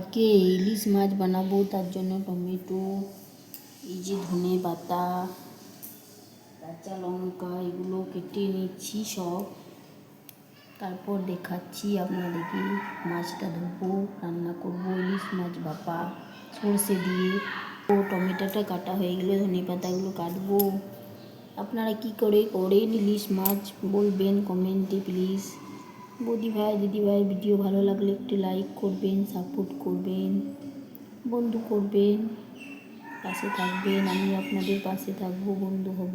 আজকে ইলিশ মাছ বানাবো, তার জন্য টমেটো, এই যে ধনে পাতা, কাঁচা লঙ্কা এগুলো কেটে নিচ্ছি সব। তারপর দেখাচ্ছি আপনাদেরকে। মাছটা ধোবো, রান্না করবো ইলিশ মাছ ভাপা সর্ষে দিয়ে। ও টমেটোটা কাটা হয়ে গেলে ধনে পাতাগুলো কাটবো। আপনারা কি করে করেন ইলিশ মাছ বলবেন কমেন্টে প্লিজ। বৌদি ভাই দিদি ভাই ভিডিও ভালো লাগলে একটু লাইক করবেন, সাপোর্ট করবেন, বন্ধু করবেন, পাশে থাকবেন। আমি আপনাদের পাশে থাকবো, বন্ধু হব।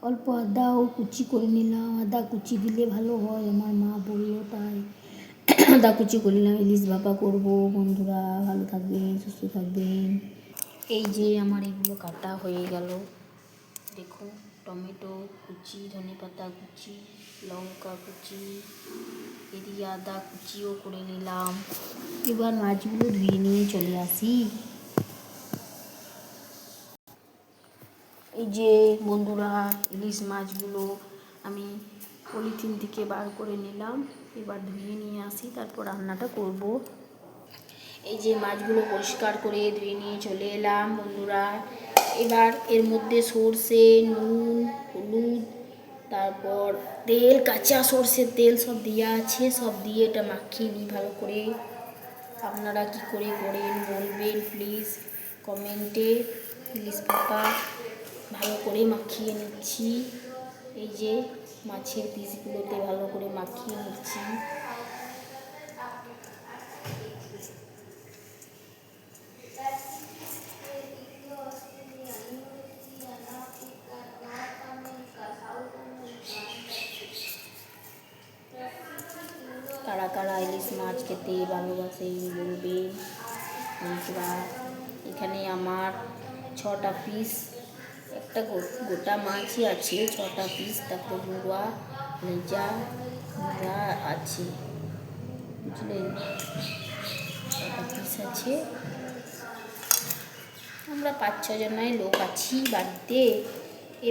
অল্প আদাও কুচি করে নিলাম, আদা কুচি দিলে ভালো হয়, আমার মা বললো তাই আদা কুচি করে নিলাম। ইলিশ ভাপা করবো। বন্ধুরা ভালো থাকবেন, সুস্থ থাকবেন। এই যে আমার এগুলো কাটা হয়ে গেল, দেখুন টমেটো কুচি, ধনে পাতা কুচি, লঙ্কা কুচি, এদিকে আদা কুচিও করে নিলাম। এবার মাছগুলো ধুয়ে নিয়ে চলে আসি। এই যে বন্ধুরা ইলিশ মাছগুলো আমি পলিথিন থেকে বার করে নিলাম। এবার ধুয়ে নিয়ে আসি, তারপর রান্নাটা করব। এই যে মাছগুলো পরিষ্কার করে ধুয়ে নিয়ে চলে এলাম বন্ধুরা। এবার এর মধ্যে সর্ষে, নুন, হলুদ, তারপর তেল, কাঁচা সর্ষের তেল সব দেওয়া আছে, সব দিয়ে এটা মাখিয়ে নিই ভালো করে। আপনারা কী করে করেন বলবেন প্লিজ কমেন্টে। ইলিশ ভাপা ভালো করে মাখিয়ে নিচ্ছি। এই যে মাছের পিসগুলোতে ভালো করে মাখিয়ে নিচ্ছি। কারা কারা ইলিশ মাছ খেতে ভালোবাসেন বলবেন বন্ধুরা। এখানে আমার 6টা পিস, একটা গোটা মাছই আছে 6টা পিস, তারপর গুঁড়া লেজা গুঁড়া আছে, বুঝলেন, 6টা পিস আছে। আমরা 5-6 জনাই লোক আছি বাড়িতে।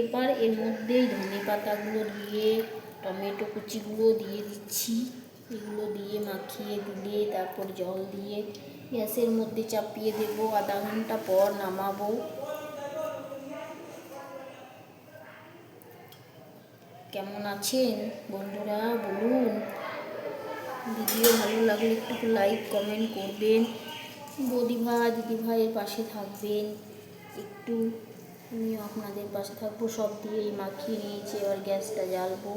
এবার এর মধ্যেই ধনে পাতাগুলো দিয়ে টমেটো কুচিগুলো দিয়ে দিচ্ছি। এগুলো দিয়ে মাখিয়ে দিলে তারপর জল দিয়ে গ্যাসের মধ্যে চাপিয়ে দেবো। আধা ঘন্টা পর নামাবো। কেমন আছেন বন্ধুরা বলুন। ভিডিও ভালো লাগলে একটু লাইক কমেন্ট করবেন। বৌদি ভাই দিদি ভাইয়ের পাশে থাকবেন একটু। আমিও আপনাদের পাশে থাকবো। সব দিয়ে মাখিয়ে নিয়েছি, এবার গ্যাসটা জ্বালবো,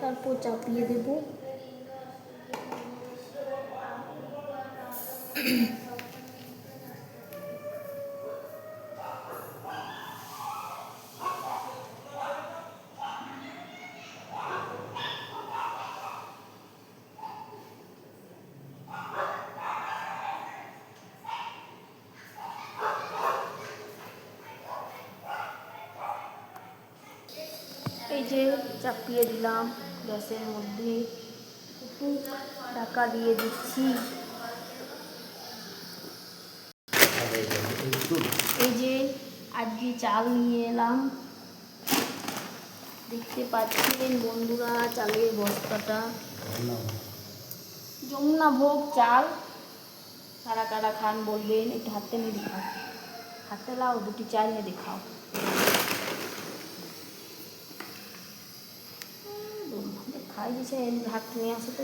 তারপর চাপিয়ে দেবো। এই যে চাপিয়ে দিলাম গ্যাসের মধ্যে, একটু ঢাকা দিয়ে দিচ্ছি। এই যে আজকে চাল নিয়ে এলাম, দেখতে পাচ্ছেন বন্ধুরা চালের বস্তাটা, যমুনা ভোগ চাল। কারা কারা খান বলবেন, একটু হাতে নিয়ে দেখাও, হাতে লাও, দুটি চাল নিয়ে দেখাও। খাই দিছে, হাত নিয়ে আসো তো।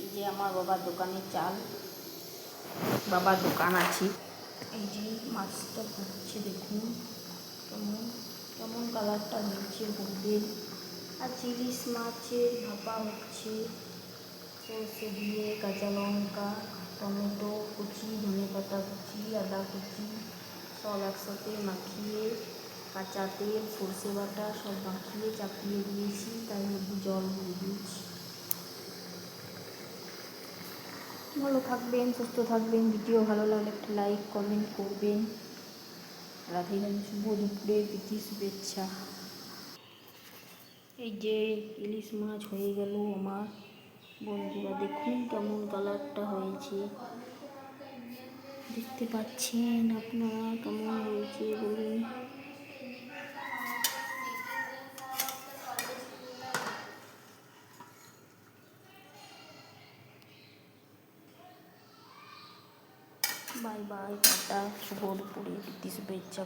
এই যে আমার বাবার দোকানের চাল, বাবার দোকান আছে। এই যে মাছটা হচ্ছে, দেখুন কেমন কেমন কালারটা হয়েছে বলবেন। আর ইলিশ মাছের ভাপা হচ্ছে সর্ষে দিয়ে, কাঁচা লঙ্কা, টমেটো কুচি, ধনে পাতা কুচি, আদা কুচি সব একসাথে মাখিয়ে, কাঁচা তেল, সর্ষে বাটা সব মাখিয়ে চাপিয়ে দিয়েছি, তার মধ্যে জল দিয়ে দিয়েছি। ভালো থাকবেন, সুস্থ থাকবেন। ভিডিও ভালো লাগলে একটা লাইক কমেন্ট করবেন। রাধে রাধে, শুভ দুপুরের প্রীতি শুভেচ্ছা। এই যে ইলিশ মাছ হয়ে গেল আমার বন্ধুরা, দেখুন কেমন কালারটা হয়েছে, দেখতে পাচ্ছেন আপনারা কেমন হয়েছে বলুন। বাই বাই, টাটা, শুভ দুপুরে, প্রীতি শুভেচ্ছা।